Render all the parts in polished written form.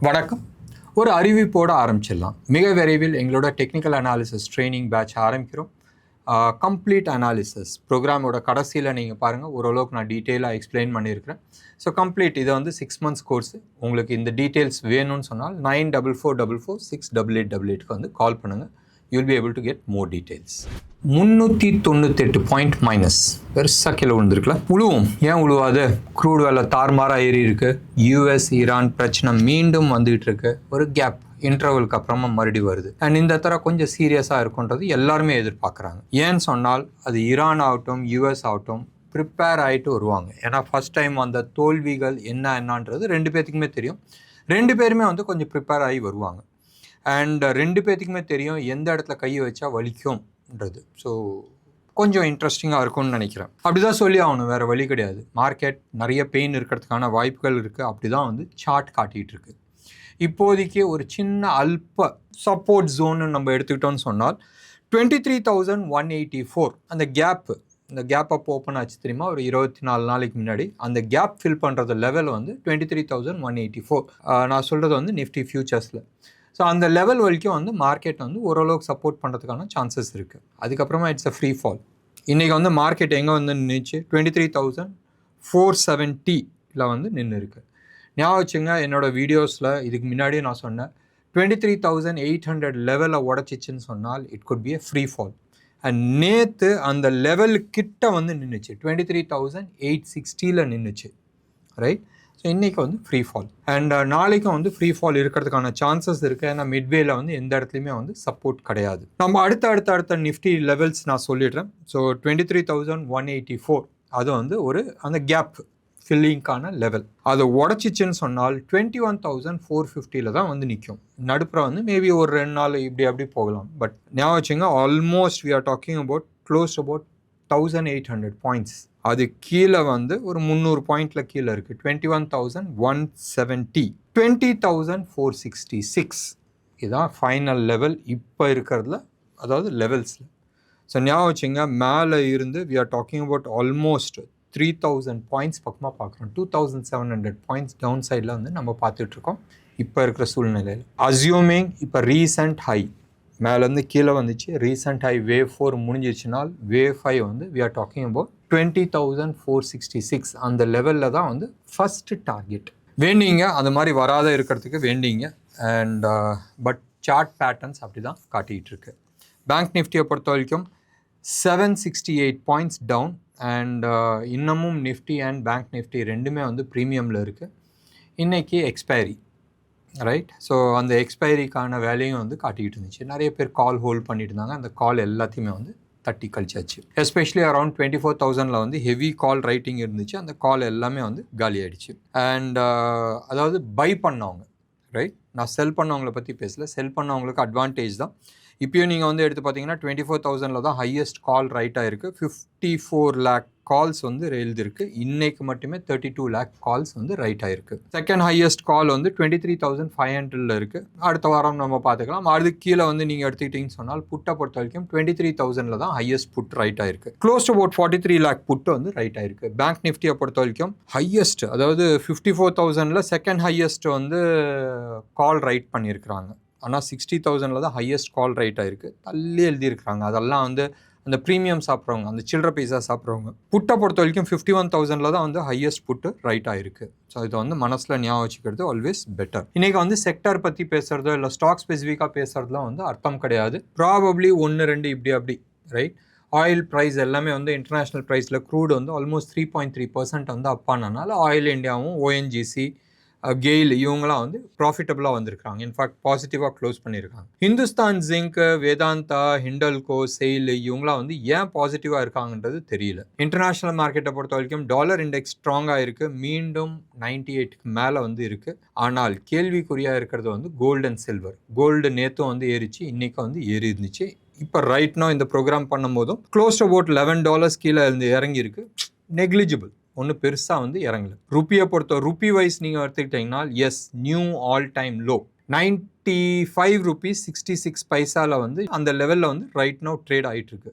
வணக்கம். ஒரு அறிவிப்போட ஆரம்பிச்சிடலாம். மிக விரைவில் எங்களோட டெக்னிக்கல் அனாலிசிஸ் ட்ரைனிங் பேட்ச் ஆரம்பிக்கிறோம். கம்ப்ளீட் அனாலிசிஸ் ப்ரோக்ராமோட கடைசியில் நீங்கள் பாருங்கள், ஓரளவுக்கு நான் டீட்டெயிலாக எக்ஸ்பிளைன் பண்ணியிருக்கிறேன். ஸோ கம்ப்ளீட் இது வந்து 6 months கோர்ஸ். உங்களுக்கு இந்த டீட்டெயில்ஸ் வேணும்னு சொன்னால் 9444446888 வந்து கால் பண்ணுங்கள். You'll be able to get more details. 398 point minus பெருசாக கீழே விழுந்துருக்குல. உழுவும், ஏன் உழுவாது? க்ரூட் வேலை தார்மாராக ஏறி இருக்கு. யூஎஸ் ஈரான் பிரச்சனை மீண்டும் வந்துகிட்டு இருக்கு. ஒரு கேப் இன்டர்வலுக்கு அப்புறமா மறுபடியும் வருது. அண்ட் இந்த தர கொஞ்சம் சீரியஸாக இருக்குன்றது எல்லாருமே எதிர்பார்க்குறாங்க. ஏன்னு சொன்னால் அது ஈரான் ஆகட்டும் யூஎஸ் ஆகட்டும் ப்ரிப்பேர் ஆகிட்டு வருவாங்க. ஏன்னா ஃபஸ்ட் டைம் அந்த தோல்விகள் என்னன்றது ரெண்டு பேர்த்துக்குமே தெரியும். ரெண்டு பேருமே வந்து கொஞ்சம் ப்ரிப்பேர் ஆகி வருவாங்க. அண்ட் ரெண்டு பேர்த்துக்குமே தெரியும் எந்த இடத்துல கையை வச்சா வலிக்கும்ன்றது. ஸோ கொஞ்சம் இன்ட்ரெஸ்டிங்காக இருக்கும்னு நினைக்கிறேன். அப்படி தான் சொல்லி ஆகணும், வேறு வழி கிடையாது. மார்க்கெட் நிறைய பெயின் இருக்கிறதுக்கான வாய்ப்புகள் இருக்குது. அப்படி தான் வந்து சார்ட் காட்டிகிட்டு இருக்கு. இப்போதைக்கு ஒரு சின்ன அல்ப சப்போர்ட் ஜோன்னு நம்ம எடுத்துக்கிட்டோம்னு சொன்னால் 23,184 அந்த கேப்பு, இந்த கேப் அப்போ ஓப்பன் ஆச்சு தெரியுமா, ஒரு 24 நாளைக்கு முன்னாடி. அந்த கேப் ஃபில் பண்ணுறது லெவல் வந்து 23,184. நான் சொல்கிறது வந்து நிஃப்டி ஃபியூச்சர்ஸில். ஸோ அந்த லெவல் வரைக்கும் வந்து மார்க்கெட் வந்து ஓரளவுக்கு சப்போர்ட் பண்ணுறதுக்கான சான்சஸ் இருக்குது. அதுக்கப்புறமா இட்ஸ் அ ஃப்ரீ ஃபால். இன்றைக்கி வந்து மார்க்கெட் எங்கே வந்து நின்றுச்சு? 23,470 வந்து நின்று இருக்குது. ஞாபகம் வச்சுங்க, என்னோடய வீடியோஸில் இதுக்கு முன்னாடியே நான் சொன்னேன், 23,800 லெவலில் உடச்சிச்சின்னு சொன்னால் it could be a free fall. And நேற்று அந்த லெவல் கிட்ட வந்து நின்றுச்சு, 23,860 நின்றுச்சு, ரைட்? ஸோ இன்றைக்கி வந்து ஃப்ரீ ஃபால். அண்ட் நாளைக்கும் வந்து ஃப்ரீ ஃபால் இருக்கிறதுக்கான சான்சஸ் இருக்குது. ஏன்னா மிட்வேல வந்து எந்த இடத்துலையுமே வந்து சப்போர்ட் கிடையாது. நம்ம அடுத்த நிஃப்டி லெவல்ஸ் நான் சொல்லிடுறேன். ஸோ 23,184 அது வந்து ஒரு அந்த கேப் ஃபில்லிங்கான லெவல். அதை உடச்சிச்சின்னு சொன்னால் 21,450 தான் வந்து நிற்கும். நடுப்புற வந்து மேபி ஒரு 2 நாள் இப்படி அப்படி போகலாம். பட் ஞாபகம் வச்சுங்க, almost we are talking about close about 1,800 points. அது கீழே வந்து ஒரு 300 பாயிண்டில் கீழே இருக்குது. 21,170, 20,466 இதுதான் ஃபைனல் லெவல் இப்போ இருக்கிறதுல, அதாவது லெவல்ஸில். ஸோ ஞாபகம் வச்சுங்க, மேலே இருந்து we are talking about almost 3,000 points பக்கமாக பார்க்குறோம். 2,700 பாயிண்ட்ஸ் டவுன் சைடில் வந்து நம்ம பார்த்துட்ருக்கோம் இப்போ இருக்கிற சூழ்நிலையில். அஸ்யூமிங் இப்போ ரீசன்ட் ஹை மேலேருந்து கீழே வந்துச்சு, ரீசன்ட் ஹை வேவ் 4 முடிஞ்சிச்சுனால் வேவ் 5 வந்து வி ஆர் டாக்கிங் அபவுட் 20,466 அந்த லெவலில் தான் வந்து ஃபஸ்ட்டு டார்கெட். வேண்டிங்க அந்த மாதிரி வராத இருக்கிறதுக்கு வேண்டிங்க. அண்ட் பட் சார்ட் பேட்டர்ன்ஸ் அப்படி தான் காட்டிகிட்டு இருக்கு. பேங்க் நிஃப்டியை பொறுத்த வரைக்கும் 768 பாயிண்ட்ஸ் டவுன். அண்ட் இன்னமும் நிஃப்டி அண்ட் பேங்க் நிஃப்டி ரெண்டுமே வந்து ப்ரீமியமில் இருக்குது. இன்றைக்கி எக்ஸ்பைரி, ரைட்? ஸோ அந்த எக்ஸ்பைரிக்கான வேலையும் வந்து காட்டிக்கிட்டு இருந்துச்சு. நிறைய பேர் கால் ஹோல்ட் பண்ணிட்டு இருந்தாங்க. அந்த கால் எல்லாத்தையுமே வந்து தட்டி கழிச்சாச்சு. எஸ்பெஷலி அரௌண்ட் 24,000 வந்து ஹெவி கால் ரைட்டிங் இருந்துச்சு. அந்த கால் எல்லாமே வந்து காலி ஆகிடுச்சு. அண்ட் அதாவது பை பண்ணவங்க, ரைட்? நான் செல் பண்ணவங்களை பற்றி பேசல. செல் பண்ணவங்களுக்கு அட்வான்டேஜ் தான். இப்போயும் நீங்கள் வந்து எடுத்து பார்த்தீங்கன்னா 24,000 தான் ஹையஸ்ட் கால் ரைட் ஆகிருக்கு. 54 lakh கால்ஸ் வந்து எழுதிருக்கு. இன்னைக்கு மட்டுமே 32 lakh கால்ஸ் வந்து ரைட் ஆகிருக்கு. செகண்ட் ஹையஸ்ட் கால் வந்து 23,500 இருக்குது. அடுத்த வாரம் நம்ம பார்த்துக்கலாம். அதுக்கு கீழே வந்து நீங்கள் எடுத்துக்கிட்டீங்கன்னு சொன்னால் புட்டை பொறுத்த வரைக்கும் 23,000 தான் ஹையஸ்ட் புட் ரைட் ஆகிருக்கு. க்ளோஸ் டு அபவுட் 43 lakh புட்டு வந்து ரைட் ஆகிருக்கு. பேங்க் நிஃப்டியை பொறுத்த வரைக்கும் ஹையஸ்ட், அதாவது 54,000 செகண்ட் ஹையஸ்ட் வந்து கால் ரைட் பண்ணியிருக்கிறாங்க. ஆனால் 60,000 தான் ஹையஸ்ட் கால் ரைட் ஆகிருக்கு. தள்ளி எழுதியிருக்கிறாங்க. அதெல்லாம் வந்து அந்த ப்ரீமியம் சாப்பிட்றவங்க, அந்த சில்லற பைசா சாப்பிட்றவங்க. புட்டை பொறுத்த வரைக்கும் 51,000 தான் வந்து ஹையஸ்ட் புட்டு ரைட் ஆகிருக்கு. ஸோ இதை வந்து மனசில் ஞாபகம் வச்சுக்கிறது ஆல்வேஸ் பெட்டர். இன்றைக்கி வந்து செக்டர் பற்றி பேசுகிறதோ இல்லை ஸ்டாக் ஸ்பெசிஃபிக்காக பேசுகிறதுலாம் வந்து அர்த்தம் கிடையாது. ப்ராபப்ளி 1-2 இப்படி அப்படி, ரைட்? ஆயில் ப்ரைஸ் எல்லாமே வந்து இன்டர்நேஷ்னல் ப்ரைஸில் க்ரூட் வந்து ஆல்மோஸ்ட் 3.3% வந்து அப்பானனால ஆயில் இண்டியாவும் ஓஎன்ஜிசி கெயில் இவங்களாம் வந்து ப்ராஃபிட்டபுளாக வந்திருக்காங்க. இன்ஃபேக்ட் பாசிட்டிவாக க்ளோஸ் பண்ணியிருக்காங்க. ஹிந்துஸ்தான் ஜிங்க், வேதாந்தா, ஹிண்டல்கோ, செயில் இவங்களாம் வந்து ஏன் பாசிட்டிவாக இருக்காங்கன்றது தெரியல. இன்டர்நேஷ்னல் மார்க்கெட்டை பொறுத்த வரைக்கும் டாலர் இண்டெக்ஸ் ஸ்ட்ராங்காக இருக்குது. மீண்டும் 98க்கு மேலே வந்து இருக்குது. ஆனால் கேள்விக்குறியாக இருக்கிறது வந்து கோல்டு அண்ட் சில்வர். கோல்டு நேற்றும் வந்து ஏறிச்சு, இன்றைக்கி வந்து ஏறி இருந்துச்சு. இப்போ ரைட்னோ இந்த ப்ரோக்ராம் பண்ணும்போதும் க்ளோஸ் அபவுட் $11 கீழே இருந்து இறங்கியிருக்கு. நெக்லிஜிபிள், ஒன்றும் பெருசாக வந்து இறங்கல. ருப்பியை பொறுத்த ருப்பி வைஸ் நீங்கள் எடுத்துக்கிட்டிங்கன்னா yes, new all time low. 95 rupees 66 பைசாவில் வந்து அந்த லெவலில் வந்து ரைட் நோ ட்ரேட் ஆகிட்டு இருக்கு.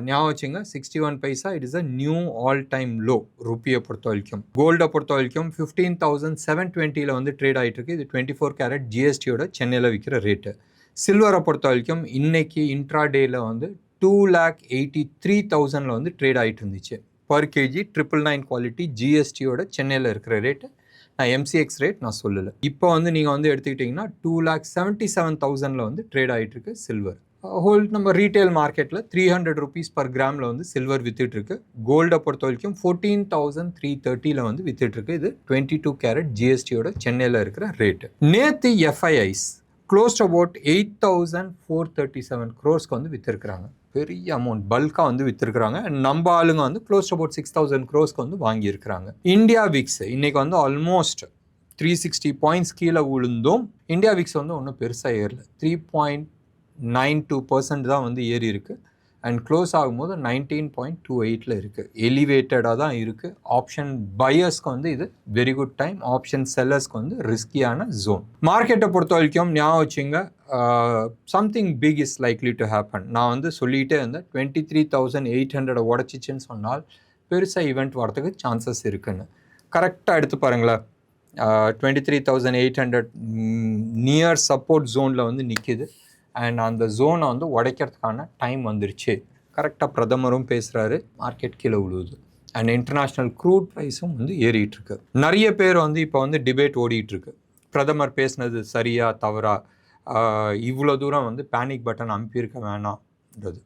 ஞாபகம் வச்சுங்க, 61 paisa it is a new all time low ருப்பியை பொறுத்த வரைக்கும். கோல்டை பொறுத்த வரைக்கும் 15,720 வந்து ட்ரேட் ஆகிட்டு இருக்கு. இது 24 கேரட் ஜிஎஸ்டியோட சென்னையில் விற்கிற ரேட்டு. சில்வரை பொறுத்த வரைக்கும் இன்னைக்கு இன்ட்ராடேயில் வந்து 2,83,000 வந்து ட்ரேட் ஆகிட்டு இருந்துச்சு. பர் கேஜி 999 குவாலிட்டி ஜிஎஸ்டியோட சென்னையில் இருக்கிற ரேட்டு. நான் எம்சிஎக்ஸ் ரேட் நான் சொல்லலை. இப்போ வந்து நீங்கள் வந்து எடுத்துக்கிட்டிங்கன்னா 2,77,000 வந்து ட்ரேட் ஆகிட்டு இருக்கு சில்வர். ஹோல் நம்ம ரீட்டைல் மார்க்கெட்டில் 300 rupees per கிராமில் வந்து சில்வர் வித்துட்ருக்கு. கோல்டை பொறுத்த வரைக்கும் 14,330 வந்து வித்துட்ருக்கு. இது 22 கேரட் ஜிஎஸ்டியோட சென்னையில் இருக்கிற ரேட்டு. நேற்று எஃப்ஐஐஸ் க்ளோஸ்ட் அபவுட் 8,437 crores வந்து விற்றுருக்குறாங்க. பெரிய அமௌண்ட் பல்காக வந்து விற்றுருக்குறாங்க. நம்ம ஆளுங்க வந்து க்ளோஸ்ட் அபவுட் 6,000 crores வந்து வாங்கியிருக்கிறாங்க. இந்தியா விக்ஸ் இன்னைக்கு வந்து ஆல்மோஸ்ட் 360 points கீழே விழுந்தும் இந்தியா விக்ஸ் வந்து ஒன்றும் பெருசாக ஏறல. 3.92% தான் வந்து ஏறி இருக்கு. அண்ட் க்ளோஸ் ஆகும்போது 19.28 இருக்குது. எலிவேட்டடாக தான் இருக்குது. ஆப்ஷன் பையர்ஸ்க்கு வந்து இது வெரி குட் டைம். ஆப்ஷன் செல்லர்ஸ்க்கு வந்து ரிஸ்கியான ஜோன். மார்க்கெட்டை பொறுத்த வரைக்கும் ஞாபகம் வச்சுங்க, something big is likely to happen. நான் வந்து சொல்லிகிட்டே இருந்தேன் 23,800 உடச்சிச்சின்னு சொன்னால் பெருசாக ஈவெண்ட் வரதுக்கு சான்சஸ் இருக்குன்னு. கரெக்டாக எடுத்து பாருங்களேன், 23,800 நியர் சப்போர்ட் ஜோனில் வந்து நிற்கிது. அண்ட் அந்த ஜோனை வந்து உடைக்கிறதுக்கான டைம் வந்துருச்சு. கரெக்டாக பிரதமரும் பேசுகிறாரு, மார்க்கெட் கீழே விழுவுது. அண்ட் இன்டர்நேஷ்னல் க்ரூட் ப்ரைஸும் வந்து ஏறிட்டுருக்கு. நிறைய பேர் வந்து இப்போ வந்து டிபேட் ஓடிட்டுருக்கு, பிரதமர் பேசுனது சரியா தவறா, இவ்வளோ தூரம் வந்து பேனிக் பட்டன் அனுப்பியிருக்க வேணாம்ன்றது.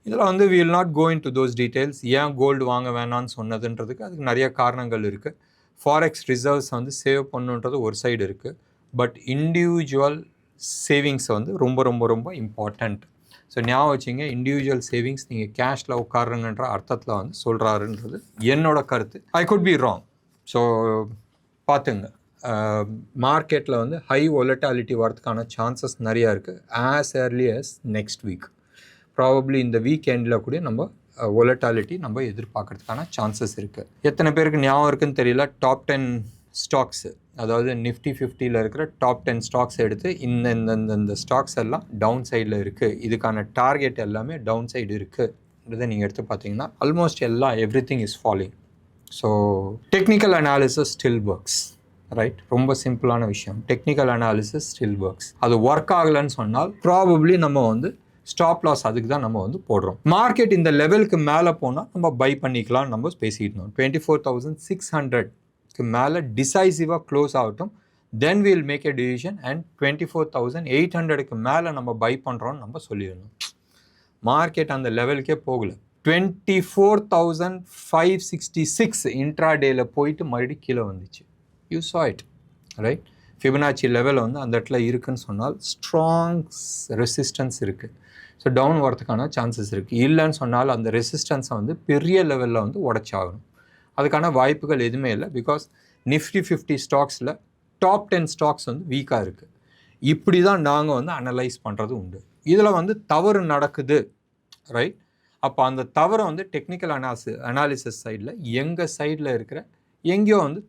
இதில் வந்து we will not go into those details டீட்டெயில்ஸ். ஏன் கோல்டு வாங்க வேணான்னு சொன்னதுன்றதுக்கு அதுக்கு நிறைய காரணங்கள் இருக்குது. ஃபாரெக்ஸ் ரிசர்வ்ஸ் வந்து சேவ் பண்ணுன்றது ஒரு சைடு இருக்குது. பட் இண்டிவிஜுவல் சேவிங்ஸ் வந்து ரொம்ப ரொம்ப ரொம்ப இம்பார்ட்டண்ட். ஸோ ஞாபகம் வச்சிங்க, இண்டிவிஜுவல் சேவிங்ஸ் நீங்கள் கேஷில் உட்காருங்கன்ற அர்த்தத்தில் வந்து சொல்கிறாருன்றது என்னோட கருத்து. I could be wrong. So பார்த்துங்க, மார்க்கெட்டில் வந்து ஹை வொலட்டாலிட்டி வரதுக்கான சான்சஸ் நிறையா இருக்குது. As early as next week, probably இந்த வீக் எண்டில் கூட நம்ம வொலட்டாலிட்டி நம்ம எதிர்பார்க்கறதுக்கான சான்சஸ் இருக்குது. எத்தனை பேருக்கு ஞாபகம் இருக்குன்னு தெரியல, டாப் 10 ஸ்டாக்ஸு, அதாவது நிஃப்டி 50ல் இருக்கிற டாப் 10 ஸ்டாக்ஸ் எடுத்து இந்த ஸ்டாக்ஸ் எல்லாம் டவுன் சைடில் இருக்குது, இதுக்கான டார்கெட் எல்லாமே டவுன் சைடு இருக்குன்றதை நீங்கள் எடுத்து பார்த்தீங்கன்னா almost everything is falling. So technical analysis still works, right? ரொம்ப சிம்பிளான விஷயம். Technical analysis still works. அது ஒர்க் ஆகலைன்னு சொன்னால் ப்ராபப்ளி நம்ம வந்து ஸ்டாப் லாஸ் அதுக்கு தான் நம்ம வந்து போடுறோம். மார்க்கெட் இந்த லெவலுக்கு மேலே போனால் நம்ம பை பண்ணிக்கலாம்னு நம்ம பேசிட்டு இருந்தோம். 24,600 மேலே டிசைசிவாக க்ளோஸ் ஆகட்டும், then will make a decision. And 24,800 மேலே நம்ம பை பண்ணுறோன்னு நம்ம சொல்லிடணும். மார்க்கெட் அந்த லெவலுக்கே போகல. 24,566 இன்ட்ராடேயில் போயிட்டு மறுபடியும் கீழே வந்துச்சு. You saw it, right? Fibonacci level வந்து அந்த இடத்துல இருக்குன்னு சொன்னால் ஸ்ட்ராங் ரெசிஸ்டன்ஸ் இருக்குது. ஸோ டவுன் வரதுக்கான சான்சஸ் இருக்குது. இல்லைன்னு சொன்னால் அந்த ரெசிஸ்டன்ஸை வந்து பெரிய லெவலில் வந்து உடச்சாகணும். அதுக்கான வாய்ப்புகள் எதுவுமே இல்லை. பிகாஸ் நிஃப்டி 50 ஸ்டாக்ஸில் டாப் 10 ஸ்டாக்ஸ் வந்து வீக்காக இருக்குது. இப்படி தான் நாங்கள் வந்து அனலைஸ் பண்ணுறது உண்டு. இதில் வந்து தவறு நடக்குது, ரைட்? அப்போ அந்த தவறை வந்து டெக்னிக்கல் அனாலிசிஸ் சைடில் எங்கள் சைடில் இருக்கிற எங்கேயோ வந்து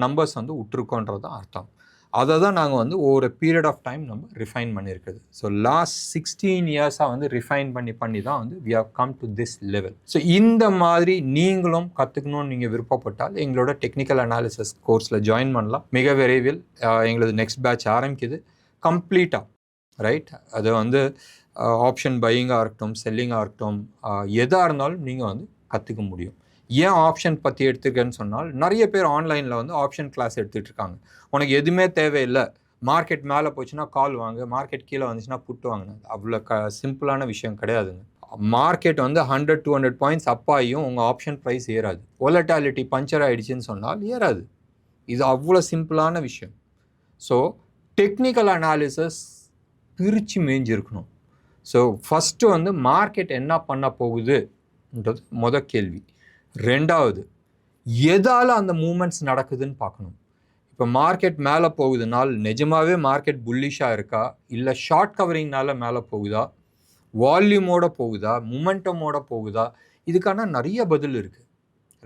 நம்பர்ஸ் வந்து விட்டுருக்கோன்றது தான் அர்த்தம். அதை தான் நாங்கள் வந்து ஒரு பீரியட் ஆஃப் டைம் நம்ம ரிஃபைன் பண்ணியிருக்குது. ஸோ லாஸ்ட் 16 இயர்ஸாக வந்து ரிஃபைன் பண்ணி தான் வந்து we have come to this level. So இந்த மாதிரி நீங்களும் கற்றுக்கணும்னு நீங்கள் விருப்பப்பட்டால் எங்களோட டெக்னிக்கல் அனாலிசிஸ் கோர்ஸில் ஜாயின் பண்ணலாம். மிக விரைவில் எங்களது நெக்ஸ்ட் பேட்ச் ஆரம்பிக்குது கம்ப்ளீட்டாக, ரைட்? அது வந்து ஆப்ஷன் பையிங்காக இருக்கட்டும், செல்லிங்காக இருக்கட்டும், எதாக இருந்தாலும் நீங்கள் வந்து கற்றுக்க முடியும். ஏன் ஆப்ஷன் பற்றி எடுத்துக்கன்னு சொன்னால், நிறைய பேர் ஆன்லைனில் வந்து ஆப்ஷன் கிளாஸ் எடுத்துகிட்டு இருக்காங்க. உனக்கு எதுவுமே தேவையில்லை, மார்க்கெட் மேலே போச்சுன்னா கால் வாங்க, மார்க்கெட் கீழே வந்துச்சுன்னா புட்டு வாங்கினது. அவ்வளோ சிம்பிளான விஷயம் கிடையாதுங்க. மார்க்கெட் வந்து 100-200 பாயிண்ட்ஸ் அப்பாயும் உங்கள் ஆப்ஷன் ப்ரைஸ் ஏறாது. வொலட்டாலிட்டி பஞ்சர் ஆகிடுச்சின்னு சொன்னால் ஏறாது. இது அவ்வளோ சிம்பிளான விஷயம். ஸோ டெக்னிக்கல் அனாலிசிஸ் பிரித்து மேய்ஞ்சிருக்கணும். ஸோ ஃபஸ்ட்டு வந்து மார்க்கெட் என்ன பண்ண போகுதுன்றது மொதல் கேள்வி. ரெண்டாவது, எதால் அந்த மூமெண்ட்ஸ் நடக்குதுன்னு பார்க்கணும். இப்போ மார்க்கெட் மேலே போகுதுனால் நிஜமாகவே மார்க்கெட் புல்லிஷாக இருக்கா, இல்லை ஷார்ட் கவரிங்னால மேலே போகுதா, வால்யூமோட போகுதா, மூமெண்டமோட போகுதா, இதுக்கான நிறைய பதில் இருக்குது,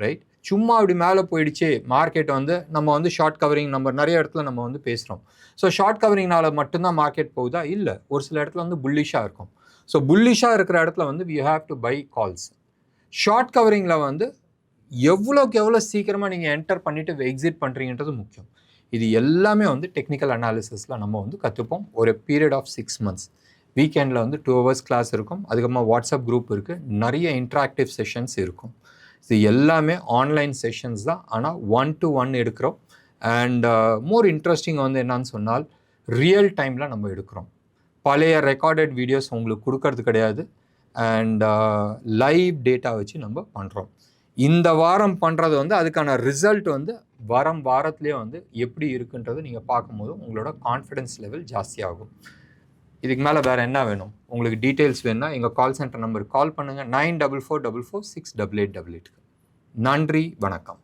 ரைட்? சும்மா அப்படி மேலே போயிடுச்சு மார்க்கெட் வந்து நம்ம வந்து ஷார்ட் கவரிங் நம்ம நிறைய இடத்துல நம்ம வந்து பேசுகிறோம். ஸோ ஷார்ட் கவரிங்னால மட்டும்தான் மார்க்கெட் போகுதா? இல்லை, ஒரு சில இடத்துல வந்து புல்லிஷாக இருக்கும். ஸோ புல்லிஷாக இருக்கிற இடத்துல வந்து we have to buy calls. Short கவரிங்கில் வந்து எவ்வளோக்கு எவ்வளோ சீக்கிரமாக நீங்கள் என்டர் பண்ணிவிட்டு எக்ஸிட் பண்ணுறீங்கன்றது முக்கியம். இது எல்லாமே வந்து டெக்னிக்கல் அனாலிசிஸில் நம்ம வந்து கற்றுப்போம் ஒரு பீரியட் ஆஃப் 6 months. வீக்கெண்டில் வந்து 2 hours கிளாஸ் இருக்கும். அதுக்கப்புறமா வாட்ஸ்அப் குரூப் இருக்குது, நிறைய இன்ட்ராக்டிவ் செஷன்ஸ் இருக்கும். இது எல்லாமே ஆன்லைன் செஷன்ஸ் தான், ஆனால் 1-to-1 எடுக்கிறோம். அண்ட் மோர் இன்ட்ரெஸ்டிங் வந்து என்னன்னு சொன்னால் ரியல் டைமில் நம்ம எடுக்கிறோம். பழைய ரெக்கார்டட் வீடியோஸ் உங்களுக்கு கொடுக்கறது கிடையாது. அண்ட் லைவ் டேட்டா வச்சு நம்ம பண்ணுறோம். இந்த வாரம் பண்ணுறது வந்து அதுக்கான ரிசல்ட் வந்து வாரத்துலேயே வந்து எப்படி இருக்குன்றது நீங்கள் பார்க்கும்போது உங்களோட கான்ஃபிடென்ஸ் லெவல் ஜாஸ்தியாகும். இதுக்கு மேலே வேறு என்ன வேணும்? உங்களுக்கு டீட்டெயில்ஸ் வேணும்னா எங்கள் கால் சென்டர் நம்பருக்கு கால் பண்ணுங்கள் 9444468888. நன்றி, வணக்கம்.